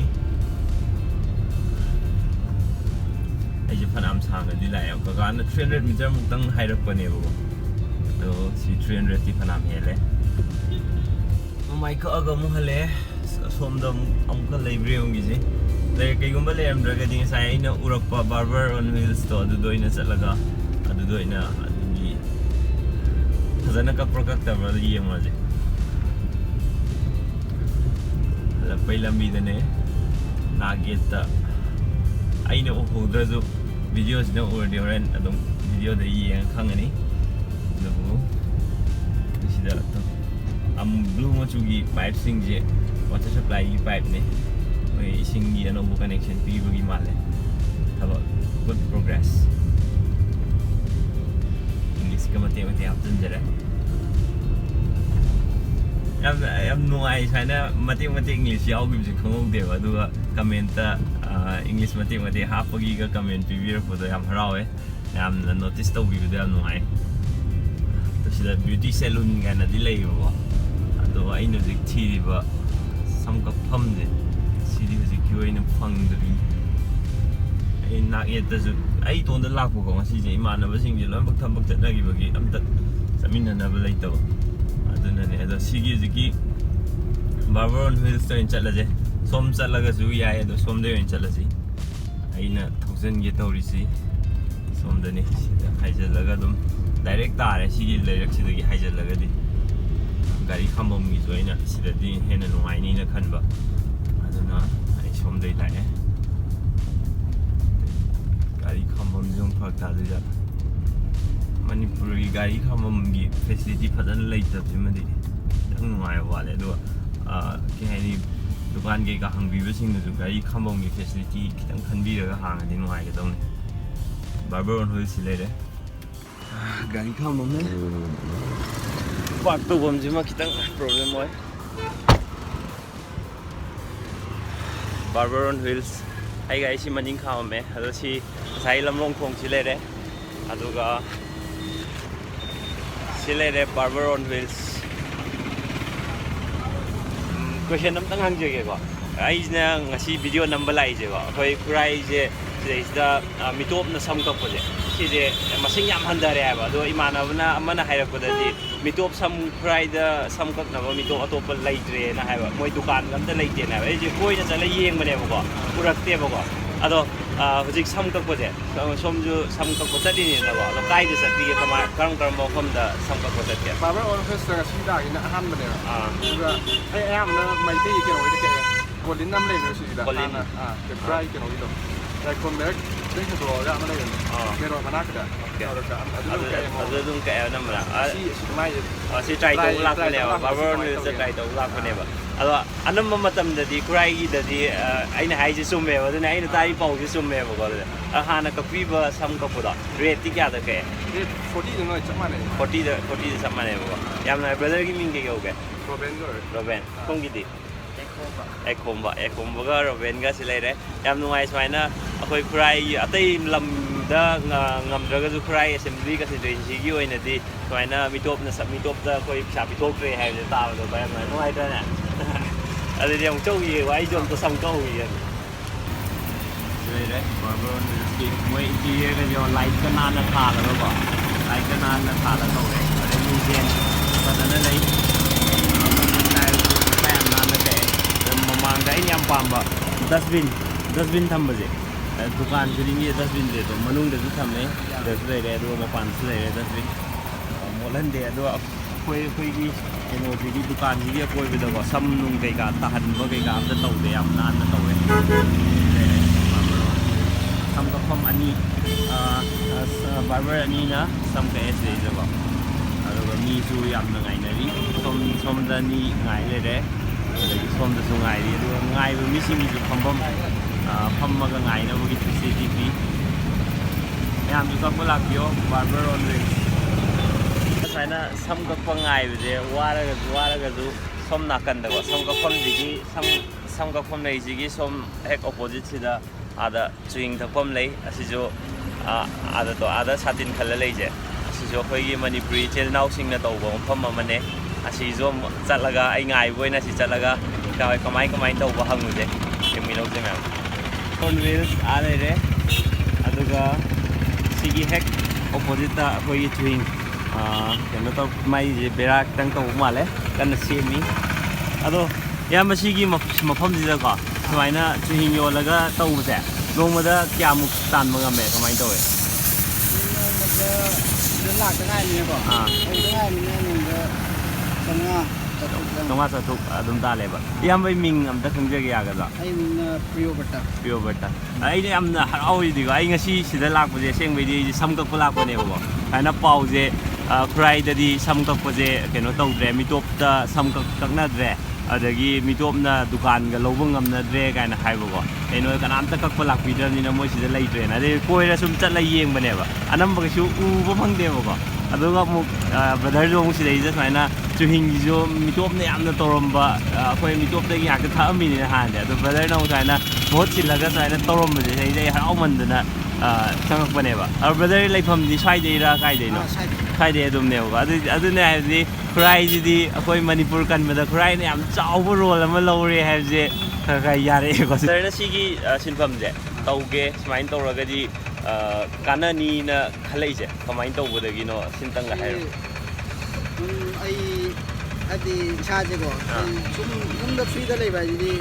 ऐसे फनाम सांगदी लाय ककाना 300 मीटर मुक्तंग हाइरकपनेबो तो सी 300 ती फनाम हेले माइक अगा मुहले सोमदा अमुक लेब्रे होंगिजे ले कईगुंबा लेरमद्रगदि साइ आइना उरकपा बार्बर ऑन व्हील्स तो अदुदोइना चलगा अदुदोइना अदुगी फजना कपरा कक्तबा येमजे लपै लंबीदने नागेता आइना उहोद्रजु वीडियो सिना उरदि होरेन अदुम वीडियो दा यें खंगनी दबु सिदा am blue machugi pipe singje water supply gi pipe ne oi singi anobu connection pibagi male thaba good progress English ka mate aptan jare am no ai sana mate English yaw gi ji khangau de ba du comment ta English mate hapagi ga comment pibir ko do yam harawe yam notice to bi do yam no ai to sida beauty salon ga na di lei bo तो अइन हजिक थीरिबा समकफमजे सिदी हजिक की ओइन फंगदबी आई नागेतजु आई तोंद लाखबो ngasi je imanabasing je lombak thambak chatnagibagi amta chaminanaba leitaba adunane ado sigi hiziki barber on wheels to chatlaje som chatlaga ju yai ado somde oin chatlaji aina thousand ge tawrisi somdani sida haijalaga dum direct tare sigi leirak sidagi haijalaga di गाड़ी खामम की जो है सिददी हेन नुआइनी न खनबा अदुना आई सोमदै लाए गाड़ी खामम जों fuck तादजा Manipur की गाड़ी खामम की फैसिलिटी फजन लेइतबि मदि ꯅꯨꯡꯉꯥꯏꯕ ꯋꯥꯠꯂꯦ ꯑꯗꯨꯒ ꯀꯩ ꯍꯥꯏꯅꯤ ꯗꯨꯀꯥꯟ ꯀꯩꯀꯥ ꯍꯥꯡꯕꯤꯕꯁꯤꯡꯅꯁꯨ ꯒꯥꯔꯤ ꯈꯥꯝꯕꯝꯒꯤ ꯐꯦꯁꯤꯂꯤꯇꯤ ꯈꯤꯇꯪ ꯈꯟꯕꯤꯔꯒ ꯍꯥꯡꯉꯗꯤ ꯅꯨꯡꯉꯥꯏꯒꯗꯧꯅꯤ ꯕꯥꯔꯕꯔ ꯑꯣꯟ ꯍꯨꯏꯜꯁꯤ ꯂꯩꯔꯦ ꯒꯥꯔꯤ ꯈꯥꯝꯕꯝꯅꯦ ꯄꯥꯔꯛ ꯇꯧꯐꯝꯁꯤꯃ ꯈꯤꯇꯪ ꯄ꯭ꯔꯣꯕ꯭ꯂꯦꯝ ꯑꯣꯏ ꯕꯥꯔꯕꯔ ꯑꯣꯟ ꯍꯨꯏꯜꯁ ꯑꯩꯒ ꯑꯩꯁꯤ ꯃꯅꯤꯡ ꯈꯥꯝꯃꯝꯃꯦ ꯑꯗꯣ ꯁꯤ ꯉꯁꯥꯏ ꯂꯝꯂꯣꯡ ꯊꯣꯡꯁꯤ ꯂꯩꯔꯦ ꯑꯗꯨꯒ ꯁꯤ ꯂꯩꯔꯦ ꯕꯥꯔꯕꯔ ꯑꯣꯟ ꯍꯨꯏꯜꯁ ꯀ꯭ꯋꯦꯁꯟ ꯑꯝꯇꯪ ꯍꯪꯖꯒꯦꯀꯣ ꯑꯩꯁꯤꯅ ꯉꯁꯤ ꯚꯤꯗꯤꯑꯣ ꯅꯝꯕ ꯂꯥꯛꯏꯁꯦꯀꯣ ꯑꯩꯈꯣꯏ ꯈꯨꯔꯥꯏꯁꯦ ꯁꯤꯗꯩꯁꯤꯗ ꯃꯤꯇꯣꯞꯅ ꯁꯝ ꯀꯛꯄꯁꯦ ꯁꯤꯁꯦ ꯃꯁꯤꯡ ꯌꯥꯝ ꯍꯟꯊꯔꯦ ꯍꯥꯏꯕ ꯑꯗꯣ ꯏꯃꯥꯟꯅꯕꯅ ꯑꯃꯅ ꯍꯥꯏꯔꯛꯄꯗꯗꯤ ꯃꯤꯇꯣꯞ ꯁꯝ ꯈꯨꯔꯥꯏꯗ ꯁꯝ ꯀꯛꯅꯕ ꯃꯤꯇꯣꯞ ꯑꯇꯣꯞꯄ ꯂꯩꯇ꯭ꯔꯦꯅ ꯍꯥꯏꯕ ꯃꯣꯏ ꯗꯨꯀꯥꯟꯒ ꯑꯝꯇ ꯂꯩꯇꯦꯅ ꯍꯥꯏꯕ ꯑꯩꯁꯦ ꯀꯣꯏꯅ ꯆꯠꯂ ꯌꯦꯡꯕꯅꯦꯕꯀꯣ ꯎꯔꯛꯇꯦꯕꯀꯣ ꯑꯗꯣ ꯍꯧꯖꯤꯛ ꯁꯝ ꯀꯛꯄꯁꯦ ꯁꯣꯝꯁꯨ ꯁꯝ ꯀꯛꯄ ꯆꯠꯂꯤꯅꯤꯅꯀꯣ ꯑꯗꯣ ꯀꯥꯏꯗ ꯆꯠꯄꯤꯒꯦ ꯀꯔꯝ ꯀꯔꯝꯕ ꯃꯐꯝꯗ ꯁꯝ ꯀꯛꯄ ꯆꯠꯀꯦ ꯕꯥꯔꯕꯔ ꯑꯣꯟ ꯍꯨꯏꯜꯁꯇ ꯉꯁꯤ ꯂꯥꯛꯏꯅ ꯑꯍꯥꯟꯕꯅꯦꯕ ꯑꯗꯨꯒ ꯑꯩ ꯑꯌꯥꯝꯕꯅ ꯃꯩꯇꯩꯒꯤ ꯀꯩꯅꯣꯒꯤꯗ ꯀꯛꯑꯦ ꯀꯣꯂꯤꯟ ꯑꯃ ꯂꯩꯕꯅꯦ ꯁꯤꯁꯤꯗ ꯍꯥꯟꯅ ꯈꯨꯔꯥꯏ ꯀꯩꯅꯣꯒꯤꯗꯣ ꯂꯥꯏꯈꯣꯝ ꯃꯦꯔꯛ ꯗꯩ ꯍꯦꯟꯗꯣꯛꯑꯒ ꯑꯃ ꯂꯩꯕꯅꯦ ꯃꯦꯔꯣꯟ ꯃꯅꯥꯛꯀꯤꯗ ꯑꯗꯨ ꯑꯗꯨꯝ ꯀꯛꯑꯦ ꯅꯝꯕꯅ ꯁꯤ ꯇ꯭ꯔꯥꯏ ꯇꯧꯕ ꯂꯥꯛꯄꯅꯦꯕ ꯕꯥꯔꯕꯔ ꯑꯣꯟ ꯍꯨꯏꯜꯁꯇ ꯇ꯭ꯔꯥꯏ ꯇꯧꯕ ꯂꯥꯛꯄꯅꯦꯕ ꯑꯗꯣ ꯑꯅꯝꯕ ꯃꯇꯝꯗꯗꯤ ꯈꯨꯔꯥꯏꯒꯤꯗꯗꯤ ꯑꯩꯅ ꯍꯥꯏꯁꯦ ꯆꯨꯝꯃꯦꯕ ꯑꯗꯨꯅ ꯑꯩꯅ ꯇꯥꯔꯤ ꯄꯥꯎꯁꯦ ꯆꯨꯝꯃꯦꯕꯀꯣ ꯑꯗꯨꯗ ꯍꯥꯟꯅ ꯀꯛꯄꯤꯕ ꯁꯝ ꯀꯛꯄꯗꯣ ꯔꯦꯠꯇꯤ ꯀꯌꯥꯗ ꯀꯛꯑꯦ ꯔꯦꯠ 40ꯗ ꯅꯣꯏ ꯆꯞ ꯃꯥꯟꯅꯩ 40ꯗ ꯆꯞ ꯃꯥꯟꯅꯩꯕꯀꯣ ꯌꯥꯝꯅ ꯕ꯭ꯔꯗꯔꯒꯤ ꯃꯤꯡ ꯀꯩ ꯀꯧꯒꯦ ꯔꯣꯕꯦꯟꯒ ꯑꯣꯏꯔꯦ ꯔꯣꯕꯦꯟ ꯁꯣꯝꯒꯤꯗꯤ ꯑꯦꯈꯣꯝꯕꯒ ꯔꯣꯕꯦꯟꯒꯁꯤ ꯂꯩꯔꯦ ꯌꯥꯝ ꯅꯨꯡꯉꯥꯏ ꯁꯨꯃꯥꯏꯅ ꯑꯩꯈꯣꯏ ꯈꯨꯔꯥꯏꯒꯤ ꯑꯇꯩ ꯂꯝꯗ ꯉꯝꯗ꯭ꯔꯒꯁꯨ ꯈꯨꯔꯥꯏ ꯑꯦꯁꯦꯝꯕ꯭ꯂꯤ ꯀꯟꯁꯇꯤꯇ꯭ꯌꯨꯟꯁꯤꯒꯤ ꯑꯣꯏꯅꯗꯤ ꯁꯨꯃꯥꯏꯅ ꯃꯤꯇꯣꯞꯇ ꯑꯩꯈꯣꯏ ꯄꯩꯁꯥ ꯄꯤꯊꯣꯛꯇ꯭ꯔꯦ ꯍꯥꯏꯕꯁꯦ ꯇꯥꯕꯗꯣ ꯌꯥꯝꯅ ꯅꯨꯡꯉꯥꯏꯇ꯭ꯔꯅꯦ ꯑꯗꯨꯗꯤ ꯑꯃꯨꯛ ꯆꯧꯈꯤꯌꯦꯀꯣ ꯑꯩꯁꯨ ꯑꯝꯇ ꯁꯝ ꯀꯛꯎꯈꯤꯒꯦ ꯂꯩꯔꯦ ꯕꯥꯔꯕꯔ ꯑꯣꯟ ꯍꯨꯏꯜꯁꯀꯤ ꯃꯣꯏ ꯏꯟꯇꯤꯔꯤꯌꯔꯒꯁꯦ ꯂꯥꯏꯠꯀ ꯅꯥꯟꯅ ꯊꯥꯜꯂꯒꯀꯣ ꯂꯥꯏꯠꯀ ꯅꯥꯟꯅ ꯊꯥꯜꯂ ꯇꯧꯔꯦ ꯑꯗꯩ ꯃꯤꯡꯁꯦꯟ ꯐꯖꯅ ꯂꯩ ꯌꯥꯝ ꯅꯥꯟꯅ ꯀꯛꯑꯦ ꯃꯃꯥꯡꯗ ꯑꯩꯅ ꯌꯥꯝ ꯄꯥꯝꯕ ꯗꯁꯕꯤꯟ ꯊꯝꯕꯁꯦ ꯗꯨꯀꯥꯟ ꯈꯨꯗꯤꯡꯒꯤ ꯗꯁꯕꯤꯟꯁꯦ ꯑꯗꯨꯝ ꯃꯅꯨꯡꯗꯁꯨ ꯊꯝꯃꯦ ꯁꯤꯗꯁꯨ ꯂꯩꯔꯦ ꯑꯗꯨꯒ ꯃꯄꯥꯟꯗꯁꯨ ꯂꯩꯔꯦ ꯗꯁꯕꯤꯟ ꯃꯣꯠꯍꯟꯗꯦ ꯑꯗꯣ ꯑꯩꯈꯣꯏꯒꯤ ꯀꯩꯅꯣꯁꯤꯒꯤ ꯗꯨꯀꯥꯟꯁꯤꯒꯤ ꯑꯀꯣꯏꯕꯗꯀꯣ ꯁꯝ ꯅꯨꯡ ꯀꯩꯀꯥ ꯇꯥꯍꯟꯕ ꯀꯩꯀꯥ ꯑꯝꯇ ꯇꯧꯗꯦ ꯌꯥꯝ ꯅꯥꯟꯅ ꯇꯧꯋꯦ ꯁꯝ ꯀꯛꯐꯝ ꯑꯅꯤ ꯕꯥꯔꯕꯔ ꯑꯅꯤꯅ ꯁꯝ ꯀꯛꯑꯦ ꯁꯤꯗꯩꯗꯀꯣ ꯑꯗꯨꯒ ꯃꯤꯁꯨ ꯌꯥꯝꯅ ꯉꯥꯏꯅꯔꯤ ꯁꯣꯝꯗ ꯑꯅꯤ ꯉꯥꯏ ꯂꯩꯔꯦ ꯑꯗꯒꯤ ꯁꯣꯝꯗꯁꯨ ꯉꯥꯏꯔꯤ ꯑꯗꯨꯒ ꯉꯥꯏꯕ ꯃꯤꯁꯤꯡꯒꯤꯁꯨ ꯐꯝꯃꯒ ꯉꯥꯏꯅꯕꯒꯤ ꯐꯦꯁꯤꯂꯤꯇꯤ ꯄꯤ ꯃꯌꯥꯝꯁꯨ ꯀꯛꯄ ꯂꯥꯛꯄꯤꯌꯣ ꯕꯥꯔꯕꯔ ꯑꯣꯟ ꯍꯨꯏꯜꯁ ꯁꯨꯃꯥꯏꯅ ꯁꯝ ꯀꯛꯄ ꯉꯥꯏꯕꯁꯦ ꯋꯥꯔꯒꯁꯨ ꯁꯣꯝ ꯅꯥꯀꯟꯗꯀꯣ ꯁꯝ ꯀꯛꯐꯝ ꯂꯩꯁꯤꯒꯤ ꯁꯣꯝ ꯍꯦꯛ ꯑꯣꯄꯣꯖꯤꯠꯁꯤꯗ ꯑꯥꯗ ꯆꯨꯍꯤꯡ ꯊꯛꯐꯝ ꯂꯩ ꯑꯁꯤꯁꯨ ꯑꯥꯗ ꯁꯥꯇꯤꯟ ꯈꯜꯂ ꯂꯩꯁꯦ ꯑꯁꯤꯁꯨ ꯑꯩꯈꯣꯏꯒꯤ ꯃꯅꯤꯄꯨꯔꯤ ꯏꯆꯤꯜ ꯏꯅꯥꯎꯁꯤꯡꯅ ꯇꯧꯕ ꯃꯐꯝ ꯑꯃꯅꯦ ꯑꯁꯤꯁꯨ ꯆꯠꯂꯒ ꯑꯩ ꯉꯥꯏꯕ ꯑꯣꯏꯅ ꯑꯁꯤ ꯆꯠꯂꯒ ꯀꯃꯥꯏꯅ ꯇꯧꯕ ꯍꯪꯉꯨꯁꯦ ꯌꯦꯡꯃꯤꯟꯅꯧꯁꯦ ꯃꯌꯥꯝ ꯑꯣꯟ ꯍꯨꯏꯜꯁ ꯂꯩꯔꯦ ꯑꯗꯨꯒ ꯁꯤꯒꯤ ꯍꯦꯛ ꯑꯣꯄꯣꯖꯤꯠꯇ ꯑꯩꯈꯣꯏꯒꯤ ꯆꯨꯍꯤꯡ ꯀꯩꯅꯣ ꯇꯧ ꯃꯩꯁꯦ ꯕꯦꯔꯥ ꯈꯤꯇꯪ ꯇꯧꯕ ꯃꯥꯜꯂꯦ ꯀꯟꯅ ꯁꯦꯝꯃꯤ ꯑꯗꯣ ꯏꯌꯥꯝꯕ ꯁꯤꯒꯤ ꯃꯐꯝꯁꯤꯗꯀꯣ ꯁꯨꯃꯥꯏꯅ ꯆꯨꯍꯤꯡ ꯌꯣꯜꯂꯒ ꯇꯧꯕꯁꯦ ꯅꯣꯡꯃꯗ ꯀꯌꯥꯃꯨꯛ ꯇꯥꯟꯕ ꯉꯝꯃꯦ ꯀꯃꯥꯏꯅ ꯇꯧꯋꯦ ꯅꯣꯡꯃꯗ ꯁꯤꯗ ꯂꯥꯛꯇ ꯉꯥꯏꯔꯤꯅꯦꯀꯣ ꯂꯥꯛꯇ ꯉꯥꯏꯔꯤꯅꯦ ꯅꯣꯡꯃꯗ 500 ꯑꯗꯨꯝ ꯇꯥꯜꯂꯦꯕ ꯏꯌꯥꯝꯕꯩ ꯃꯤꯡ ꯑꯝꯇ ꯈꯪꯖꯒꯦ ꯌꯥꯒꯗ꯭ꯔꯥ ꯑꯩ ꯃꯤꯡꯅ ꯄ꯭ꯔꯤꯌꯣꯕꯔꯇ ꯑꯩꯅ ꯌꯥꯝꯅ ꯍꯔꯥꯎꯔꯤꯗꯤꯀꯣ ꯑꯩ ꯉꯁꯤ ꯁꯤꯗ ꯂꯥꯛꯄꯁꯦ ꯑꯁꯦꯡꯕꯩꯗꯤ ꯑꯩꯁꯦ ꯁꯝ ꯀꯛꯄ ꯂꯥꯛꯄꯅꯦꯕꯀꯣ ꯍꯥꯏꯅ ꯄꯥꯎꯁꯦ ꯈꯨꯔꯥꯏꯗꯗꯤ ꯁꯝ ꯀꯛꯄꯁꯦ ꯀꯩꯅꯣ ꯇꯧꯗ꯭ꯔꯦ ꯃꯤꯇꯣꯞꯇ ꯁꯝ ꯀꯛꯅꯗ꯭ꯔꯦ ꯑꯗꯒꯤ ꯃꯤꯇꯣꯞꯅ ꯗꯨꯀꯥꯟꯒ ꯂꯧꯕ ꯉꯝꯅꯗ꯭ꯔꯦ ꯀꯥꯏꯅ ꯍꯥꯏꯕꯀꯣ ꯀꯩꯅꯣ ꯀꯅꯥꯝꯇ ꯀꯛꯄ ꯂꯥꯛꯄꯤꯗ꯭ꯔꯕꯅꯤ나 ꯃꯣꯏ ꯁꯤꯗ ꯂꯩꯇ꯭ꯔꯦꯅ ꯑꯗꯩ ꯀꯣꯏꯔ ꯁꯨꯝ ꯆꯠꯂ ꯌꯦꯡꯕꯅꯦꯕ ꯑꯅꯝꯕ ꯀꯩꯁꯨ ꯎꯕ ꯐꯪꯗꯦꯕꯀꯣ ꯑꯗꯨꯒ ꯑꯃꯨꯛ ꯕ꯭ꯔꯗꯔꯁꯨ ꯑꯃꯨꯛ ꯁꯤꯗꯩꯁꯤꯗ ꯁꯨꯃꯥꯏꯅ ꯆꯨꯍꯤꯡꯁꯤꯁꯨ ꯃꯤꯇꯣꯞꯅ ꯌꯥꯝꯅ ꯇꯧꯔꯝꯕ ꯑꯩꯈꯣꯏ ꯃꯤꯇꯣꯞꯇꯒꯤ ꯉꯥꯛꯇ ꯊꯛꯑꯝꯃꯤꯅꯤꯅ ꯍꯥꯟꯅꯗꯤ ꯑꯗꯣ ꯕ꯭ꯔꯗꯔꯅ ꯑꯃꯨꯛ ꯁꯨꯃꯥꯏꯅ ꯃꯍꯨꯠ ꯁꯤꯜꯂꯒ ꯁꯨꯃꯥꯏꯅ ꯇꯧꯔꯝꯕꯁꯦ ꯁꯤꯗꯩꯁꯦ ꯑꯩ ꯍꯔꯥꯎꯃꯟꯗꯅ ꯆꯪꯉꯛꯄꯅꯦꯕ ꯑꯗꯣ ꯕ꯭ꯔꯗꯔ ꯂꯩꯐꯝꯗꯤ ꯁ꯭ꯋꯥꯏꯗꯩꯔꯥ ꯀꯥꯏꯗꯩꯅꯣ ꯁ꯭ꯋꯥꯏꯗꯩ ꯑꯗꯨꯝꯅꯦꯕꯀꯣ ꯑꯗꯨꯅꯦ ꯍꯥꯏꯕꯗꯤ ꯈꯨꯔꯥꯏꯁꯤꯗꯤ ꯑꯩꯈꯣꯏ ꯃꯅꯤꯄꯨꯔ ꯀꯟꯕꯗ ꯈꯨꯔꯥꯏꯅ ꯌꯥꯝ ꯆꯥꯎꯕ ꯔꯣꯜ ꯑꯃ ꯂꯧꯔꯦ ꯍꯥꯏꯕꯁꯦ ꯈꯔ ꯌꯥꯔꯛꯑꯦꯀꯣ ꯕ꯭ꯔꯗꯔꯅ ꯁꯤꯒꯤ ꯁꯤꯟꯐꯝꯁꯦ ꯇꯧꯒꯦ ꯁꯨꯃꯥꯏꯅ ꯇꯧꯔꯒꯗꯤ ꯀꯥꯟꯅꯅꯤꯅ ꯈꯜꯂꯛꯏꯁꯦ ꯀꯃꯥꯏꯅ ꯇꯧꯕꯗꯒꯤꯅꯣ ꯁꯤꯝꯇꯪꯒ ꯍꯥꯏꯔꯣ ꯑꯩ ꯍꯥꯏꯗꯤ ꯏꯁꯥꯁꯦꯀꯣ ꯁꯨꯝ ꯌꯨꯝꯗ ꯐ꯭ꯔꯤꯗ ꯂꯩꯕ ꯍꯥꯏꯁꯤꯗꯤ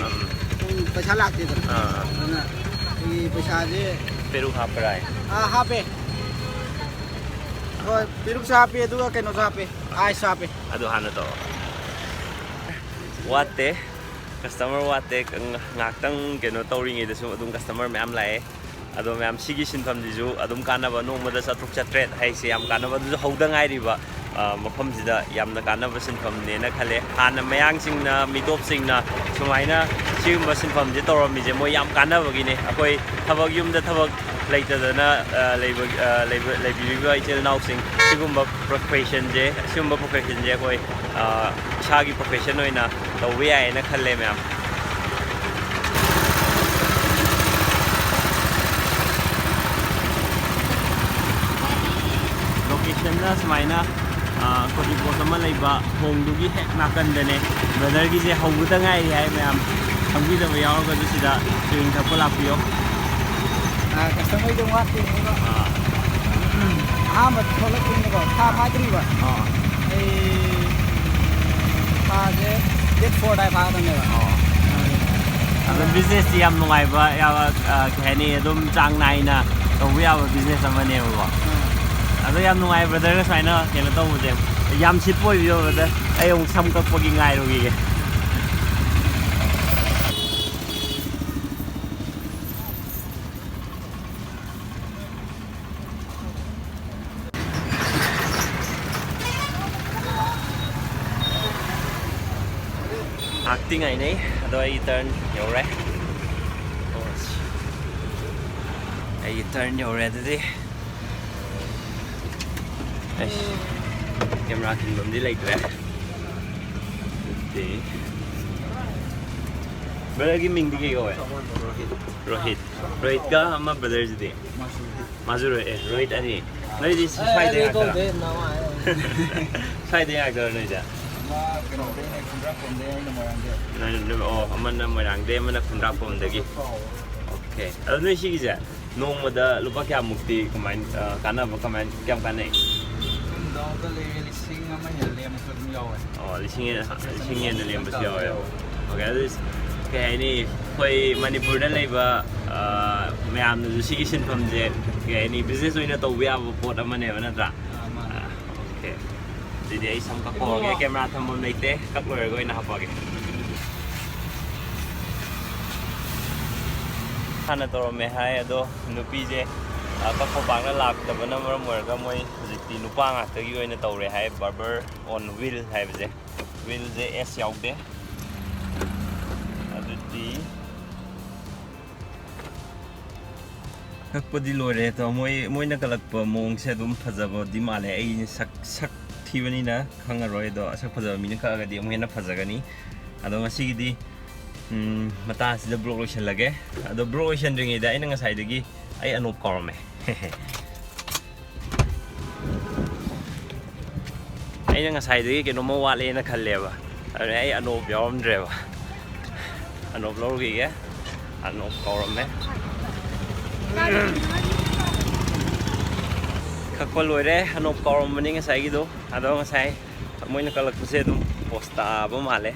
ꯄꯩꯁꯥ ꯂꯥꯛꯇꯦꯗꯅ ꯑꯗꯨꯅ ꯑꯩꯒꯤ ꯄꯩꯁꯥꯁꯦ ꯄꯦꯔꯨꯛ ꯍꯥꯞꯄ꯭ꯔꯥ ꯍꯥꯞꯄꯦ ꯍꯣꯏ ꯄꯦꯔꯨꯛꯁꯨ ꯍꯥꯞꯄꯦ ꯑꯗꯨꯒ ꯀꯩꯅꯣꯁꯨ ꯍꯥꯞꯄꯦ ꯑꯥꯏꯁꯁꯨ ꯍꯥꯞꯄꯦ ꯑꯗꯨ ꯍꯥꯟꯅ ꯇꯧ ꯋꯥꯠꯇꯦ ꯀꯁꯇꯃꯔ ꯋꯥꯠꯇꯦ ꯉꯥꯛꯇꯪ ꯀꯩꯅꯣ ꯇꯧꯔꯤꯉꯩꯗꯁꯨ ꯑꯗꯨꯝ ꯀꯁꯇꯃꯔ ꯃꯌꯥꯝ ꯂꯥꯛꯑꯦ ꯑꯗꯣ ꯃꯌꯥꯝ ꯁꯤꯒꯤ ꯁꯤꯟꯐꯝꯁꯤꯁꯨ ꯑꯗꯨꯝ ꯀꯥꯟꯅꯕ ꯅꯣꯡꯃꯗ 700-800 ꯍꯥꯏꯁꯦ ꯌꯥꯝ ꯀꯥꯟꯅꯕ ꯑꯗꯨꯁꯨ ꯍꯧꯗ ꯉꯥꯏꯔꯤꯕ ꯃꯐꯝꯁꯤꯗ ꯌꯥꯝꯅ ꯀꯥꯟꯅꯕ ꯁꯤꯟꯐꯝꯅꯦꯅ ꯈꯜꯂꯦ ꯍꯥꯟꯅ ꯃꯌꯥꯡꯁꯤꯡꯅ ꯃꯤꯇꯣꯞꯁꯤꯡꯅ ꯁꯨꯃꯥꯏꯅ ꯁꯤꯒꯨꯝꯕ ꯁꯤꯟꯐꯝꯁꯦ ꯇꯧꯔꯝꯃꯤꯁꯦ ꯃꯣꯏ ꯌꯥꯝ ꯀꯥꯟꯅꯕꯒꯤꯅꯦ ꯑꯩꯈꯣꯏ ꯊꯕꯛ ꯌꯨꯝꯗ ꯊꯕꯛ ꯂꯩꯇꯗꯅ ꯂꯩꯕꯤꯔꯤꯕ ꯏꯆꯤꯜ ꯏꯅꯥꯎꯁꯤꯡ ꯁꯤꯒꯨꯝꯕ ꯄ꯭ꯔꯣꯐꯦꯁꯟꯁꯦ ꯑꯩꯈꯣꯏ ꯏꯁꯥꯒꯤ ꯄ꯭ꯔꯣꯐꯦꯁꯟ ꯑꯣꯏꯅ ꯇꯧꯕ ꯌꯥꯏꯌꯦꯅ ꯈꯜꯂꯦ ꯃꯌꯥꯝ ꯂꯣꯀꯦꯁꯟꯅ ꯁꯨꯃꯥꯏꯅ ꯀꯣꯖꯤꯀꯣꯗ ꯑꯃ ꯂꯩꯕ ꯊꯣꯡꯗꯨꯒꯤ ꯍꯦꯛ ꯅꯥꯀꯟꯗꯅꯦ ꯕ꯭ꯔꯗꯔꯒꯤꯁꯦ ꯍꯧꯕꯗ ꯉꯥꯏꯔꯤ ꯍꯥꯏ ꯃꯌꯥꯝ ꯈꯪꯕꯤꯗꯕ ꯌꯥꯎꯔꯒꯁꯨ ꯁꯤꯗ ꯆꯤꯡ ꯊꯛꯄ ꯂꯥꯛꯄꯤꯌꯣ ꯀꯁꯇꯃꯔꯗꯣ ꯋꯥꯠꯇꯦꯅꯦꯕ ꯑꯍꯥꯟꯕ ꯊꯣꯛꯂꯛꯄꯅꯤꯀꯣ ꯊꯥ ꯐꯥꯗ꯭ꯔꯤꯕ ꯑꯩ ꯊꯥꯁꯦ ꯗꯦꯠ 4 ꯑꯗꯥꯏ ꯐꯥꯒꯗꯕꯅꯦꯕ ꯑꯗꯨꯝ ꯕꯤꯖꯤꯅꯦꯁꯇꯤ ꯌꯥꯝ ꯅꯨꯡꯉꯥꯏꯕ ꯀꯩ ꯍꯥꯏꯅꯤ ꯑꯗꯨꯝ ꯆꯥꯡ ꯅꯥꯏꯅ ꯇꯧꯕ ꯌꯥꯕ ꯕꯤꯖꯤꯅꯦꯁ ꯑꯃꯅꯦꯕꯀꯣ ꯑꯗꯣ ꯌꯥꯝ ꯅꯨꯡꯉꯥꯏ ꯕ꯭ꯔꯗꯔꯒ ꯁꯨꯃꯥꯏꯅ ꯀꯩꯅꯣ ꯇꯧꯕꯁꯦ ꯌꯥꯝ ꯁꯤꯠꯄ ꯑꯣꯏꯕꯤꯌꯣ ꯕ꯭ꯔꯗꯔ ꯑꯩ ꯑꯃꯨꯛ ꯁꯝ ꯀꯛꯄꯒꯤ ꯉꯥꯏꯔꯨꯈꯤꯒꯦ ꯉꯥꯏꯍꯥꯛꯇꯤ ꯉꯥꯏꯅꯩ ꯑꯗꯣ ꯑꯩꯒꯤ ꯇꯔꯟ ꯌꯧꯔꯦ ꯑꯩꯒꯤ ꯇꯔꯟ ꯌꯧꯔꯦ ꯑꯗꯨꯗꯤ ꯀꯦꯃꯦꯔꯥ ꯈꯤꯟꯐꯝꯗꯤ ꯂꯩꯇ꯭ꯔꯦ ꯑꯗꯨꯗꯤ ꯕ꯭ꯔꯗꯔꯒꯤ ꯃꯤꯡꯗꯤ ꯀꯩ ꯀꯧꯋꯦ ꯔꯣꯍꯤꯠꯀ ꯑꯃ ꯕ꯭ꯔꯗꯔꯁꯤꯗꯤ ꯃꯥꯁꯨ ꯔꯣꯍꯤꯠ ꯑꯅꯤ ꯅꯣꯏꯗꯤ ꯁ꯭ꯋꯥꯏꯗꯩ ꯉꯥꯛꯇꯔꯣ ꯁ꯭ꯋꯥꯏꯗꯩ ꯉꯥꯛꯇꯔꯣ ꯅꯣꯏꯁꯦ ꯑꯣ ꯑꯃꯅ ꯃꯣꯏꯔꯥꯡꯗꯩ ꯑꯃꯅ ꯈꯨꯟꯗ꯭ꯔꯥꯛꯄꯝꯗꯒꯤ ꯑꯣꯀꯦ ꯑꯗꯣ ꯅꯣꯏ ꯁꯤꯒꯤꯁꯦ ꯅꯣꯡꯃꯗ ꯂꯨꯄꯥ ꯀꯌꯥꯃꯨꯛꯇꯤ ꯀꯥꯟꯅꯕ ꯀꯌꯥꯝ ꯀꯥꯟꯅꯩ ꯂꯤꯁꯤꯡ ꯍꯦꯟꯅ ꯂꯦꯝꯕꯁꯨ ꯌꯥꯎꯋꯦ ꯑꯣꯀꯦ ꯑꯗꯨ ꯀꯩ ꯍꯥꯏꯅꯤ ꯑꯩꯈꯣꯏ ꯃꯅꯤꯄꯨꯔꯗ ꯂꯩꯕ ꯃꯌꯥꯝꯅꯁꯨ ꯁꯤꯒꯤ ꯁꯤꯟꯐꯝꯁꯦ ꯀꯩ ꯍꯥꯏꯅꯤ ꯕꯤꯖꯤꯅꯦꯁ ꯑꯣꯏꯅ ꯇꯧꯕ ꯌꯥꯕ ꯄꯣꯠ ꯑꯃꯅꯦꯕ ꯅꯠꯇ꯭ꯔꯥ ꯑꯣꯀꯦ ꯑꯗꯨꯗꯤ ꯑꯩ ꯁꯝ ꯀꯛꯄ ꯍꯧꯔꯒꯦ ꯀꯦꯃꯦꯔꯥ ꯊꯝꯐꯝ ꯂꯩꯇꯦ ꯀꯛ ꯂꯣꯏꯔꯒ ꯑꯣꯏꯅ ꯍꯥꯞꯄꯒꯦ ꯍꯥꯟꯅ ꯇꯧꯔꯝꯃꯦ ꯍꯥꯏ ꯑꯗꯣ ꯅꯨꯄꯤꯁꯦ ꯀꯛꯄ ꯄꯥꯛꯅ ꯂꯥꯛꯇꯕꯅ ꯃꯔꯝ ꯑꯣꯏꯔꯒ ꯃꯣꯏ ꯍꯧꯖꯤꯛꯇꯤ ꯅꯨꯄꯥ ꯉꯥꯛꯇꯒꯤ ꯑꯣꯏꯅ ꯇꯧꯔꯦ ꯍꯥꯏ ꯕꯥꯔꯕꯔ ꯑꯣꯟ ꯋꯤꯜ ꯍꯥꯏꯕꯁꯦ ꯋꯤꯜꯁꯦ ꯑꯦꯁ ꯌꯥꯎꯗꯦ ꯑꯗꯨꯗꯤ ꯀꯛꯄꯗꯤ ꯂꯣꯏꯔꯦ ꯑꯗꯣ ꯃꯣꯏꯅ ꯀꯛꯂꯛꯄ ꯃꯑꯣꯡꯁꯦ ꯑꯗꯨꯝ ꯐꯖꯕꯗꯤ ꯃꯥꯜꯂꯦ ꯑꯩꯅ ꯁꯛ ꯊꯤꯕꯅꯤꯅ ꯈꯪꯉꯔꯣꯏ ꯑꯗꯣ ꯑꯁꯛ ꯐꯖꯕ ꯃꯤꯅ ꯀꯛꯑꯒꯗꯤ ꯑꯃꯨꯛ ꯍꯦꯟꯅ ꯐꯖꯒꯅꯤ ꯑꯗꯣ ꯉꯁꯤꯒꯤꯗꯤ ꯃꯇꯥꯡꯁꯤꯗ ꯕ꯭ꯂꯣꯛ ꯂꯣꯏꯁꯤꯜꯂꯒꯦ ꯑꯗꯣ ꯕ꯭ꯂꯣꯛ ꯂꯣꯏꯁꯤꯟꯗ꯭ꯔꯤꯉꯩꯗ ꯑꯩꯅ ꯉꯁꯥꯏꯗꯒꯤ ꯑꯩ ꯑꯅꯣꯞ ꯀꯥꯎꯔꯝꯃꯦ ꯑꯩꯅ ꯉꯁꯥꯏꯗꯒꯤ ꯀꯩꯅꯣꯝꯃ ꯋꯥꯠꯂꯦꯅ ꯈꯜꯂꯦꯕ ꯑꯗꯨꯅ ꯑꯩ ꯑꯅꯣꯞ ꯌꯥꯎꯔꯝꯗ꯭ꯔꯦꯕ ꯑꯅꯣꯞ ꯂꯧꯔꯨꯈꯤꯒꯦ ꯑꯅꯣꯞ ꯀꯥꯎꯔꯝꯃꯦ ꯀꯛꯄ ꯂꯣꯏꯔꯦ ꯑꯅꯣꯞ ꯀꯥꯎꯔꯝꯕꯅꯤ ꯉꯁꯥꯏꯒꯤꯗꯣ ꯑꯗꯣ ꯉꯁꯥꯏ ꯃꯣꯏꯅ ꯀꯛꯂꯛꯄꯁꯦ ꯑꯗꯨꯝ ꯄꯣꯁ ꯇꯥꯕ ꯃꯥꯜꯂꯦ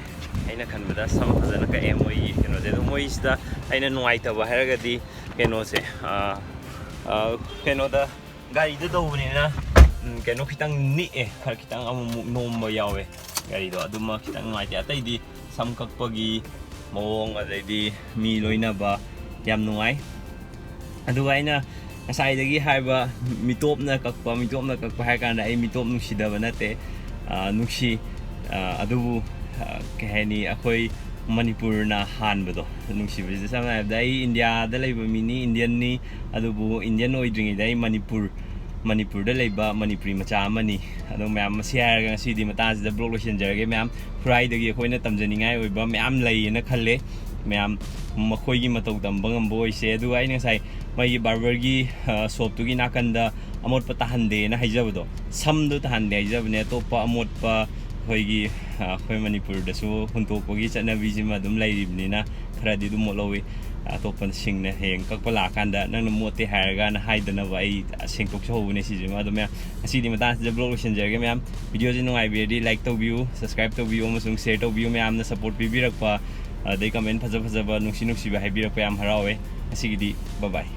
ꯑꯩꯅ ꯈꯟꯕꯗ ꯁꯝ ꯐꯖꯅ ꯀꯛꯑꯦ ꯃꯣꯏꯒꯤ ꯀꯩꯅꯣꯁꯦ ꯑꯗꯣ ꯃꯣꯏꯁꯤꯗ ꯑꯩꯅ ꯅꯨꯡꯉꯥꯏꯇꯕ ꯍꯥꯏꯔꯒꯗꯤ ꯀꯩꯅꯣꯁꯦ ꯀꯩꯅꯣꯗ ꯒꯥꯔꯤꯗ ꯇꯧꯕꯅꯤꯅ ꯀꯩꯅꯣ ꯈꯤꯇꯪ ꯅꯤꯛꯑꯦ ꯈꯔ ꯈꯤꯇꯪ ꯑꯃꯨꯛ ꯅꯣꯝꯕ ꯌꯥꯎꯋꯦ ꯒꯥꯔꯤꯗꯣ ꯑꯗꯨꯃ ꯈꯤꯇꯪ ꯅꯨꯡꯉꯥꯏꯇꯦ ꯑꯇꯩꯗꯤ ꯁꯝ ꯀꯛꯄꯒꯤ ꯃꯑꯣꯡ ꯑꯗꯩꯗꯤ ꯃꯤ ꯂꯣꯏꯅꯕ ꯌꯥꯝ ꯅꯨꯡꯉꯥꯏ ꯑꯗꯨꯒ ꯑꯩꯅ ꯉꯁꯥꯏꯗꯒꯤ ꯍꯥꯏꯕ ꯃꯤꯇꯣꯞꯅ ꯀꯛꯄ ꯍꯥꯏ ꯀꯥꯟꯗ ꯑꯩ ꯃꯤꯇꯣꯞ ꯅꯨꯡꯁꯤꯗꯕ ꯅꯠꯇꯦ ꯅꯨꯡꯁꯤ ꯑꯗꯨꯕꯨ ꯀꯩ ꯍꯥꯏꯅꯤ ꯑꯩꯈꯣꯏ ꯃꯅꯤꯄꯨꯔꯅ ꯍꯥꯟꯕꯗꯣ ꯅꯨꯡꯁꯤꯕꯁꯤꯗ ꯁꯝꯅ ꯍꯥꯏꯔꯕꯗ ꯑꯩ ꯏꯟꯗꯤꯌꯥꯗ ꯂꯩꯕ ꯃꯤꯅꯤ ꯏꯟꯗꯤꯌꯟꯅꯤ ꯑꯗꯨꯕꯨ ꯏꯟꯗꯤꯌꯟ ꯑꯣꯏꯗ꯭ꯔꯤꯉꯩꯗ ꯑꯩ ꯃꯅꯤꯄꯨꯔꯗ ꯂꯩꯕ ꯃꯅꯤꯄꯨꯔꯤ ꯃꯆꯥ ꯑꯃꯅꯤ ꯑꯗꯣ ꯃꯌꯥꯝ ꯃꯁꯤ ꯍꯥꯏꯔꯒ ꯉꯁꯤꯗꯤ ꯃꯇꯥꯡꯁꯤꯗ ꯕ꯭ꯂꯣꯛ ꯂꯣꯏꯁꯤꯟꯖꯔꯒꯦ ꯃꯌꯥꯝ ꯈꯨꯔꯥꯏꯗꯒꯤ ꯑꯩꯈꯣꯏꯅ ꯇꯝꯖꯅꯤꯡꯉꯥꯏ ꯑꯣꯏꯕ ꯃꯌꯥꯝ ꯂꯩꯌꯦꯅ ꯈꯜꯂꯦ ꯃꯌꯥꯝ ꯃꯈꯣꯏꯒꯤ ꯃꯇꯧ ꯇꯝꯕ ꯉꯝꯕ ꯑꯣꯏꯁꯦ ꯑꯗꯨꯒ ꯑꯩꯅ ꯉꯁꯥꯏ ꯃꯣꯏꯒꯤ ꯕꯥꯔꯕꯔꯒꯤ ꯁꯣꯞꯇꯨꯒꯤ ꯅꯥꯀꯟꯗ ꯑꯃꯣꯠꯄ ꯇꯥꯍꯟꯗꯦꯅ ꯍꯥꯏꯖꯕꯗꯣ ꯁꯝꯗꯣ ꯇꯥꯍꯟꯗꯦ ꯍꯥꯏꯖꯕꯅꯦ ꯑꯇꯣꯞꯄ ꯑꯃꯣꯠꯄ ꯑꯩꯈꯣꯏ ꯃꯅꯤꯄꯨꯔꯗꯁꯨ ꯍꯨꯟꯇꯣꯛꯄꯒꯤ ꯆꯠꯅꯕꯤꯁꯤꯃ ꯑꯗꯨꯝ ꯂꯩꯔꯤꯕꯅꯤ나 ꯈꯔꯗꯤ ꯑꯗꯨꯝ ꯃꯣꯠꯍꯧꯋꯤ ꯑꯇꯣꯞꯄꯁꯤꯡꯅ ꯍꯌꯦꯡ ꯀꯛꯄ ꯂꯥꯛꯑꯀꯥꯟꯗ ꯅꯪꯅ ꯃꯣꯠꯇꯦ ꯍꯥꯏꯔꯒꯅ ꯍꯥꯏꯗꯅꯕ ꯑꯩ ꯁꯦꯡꯇꯣꯛꯆꯍꯧꯕꯅꯦ ꯁꯤꯁꯤꯃ ꯑꯗꯣ ꯃꯌꯥꯝ ꯉꯁꯤꯗꯤ ꯃꯇꯥꯡꯁꯤꯗ ꯕ꯭ꯂꯣꯛ ꯂꯣꯏꯁꯤꯟꯖꯔꯒꯦ ꯃꯌꯥꯝ ꯚꯤꯗꯤꯑꯣꯁꯤ ꯅꯨꯡꯉꯥꯏꯕꯤꯔꯗꯤ ꯂꯥꯏꯛ ꯇꯧꯕꯤꯌꯨ ꯁꯕꯁꯀ꯭ꯔꯥꯏꯕ ꯇꯧꯕꯤꯌꯨ ꯑꯃꯁꯨꯡ ꯁꯦꯌꯔ ꯇꯧꯕꯤꯌꯨ ꯃꯌꯥꯝꯅ ꯁꯞꯄꯣꯔꯠ ꯄꯤꯕꯤꯔꯛꯄ ꯑꯗꯩ ꯀꯃꯦꯟ ꯐꯖꯕ ꯅꯨꯡꯁꯤꯕ ꯍꯥꯏꯕꯤꯔꯛꯄ ꯌꯥꯝ ꯍꯔꯥꯎꯋꯦ ꯉꯁꯤꯒꯤꯗꯤ ꯕꯥꯏ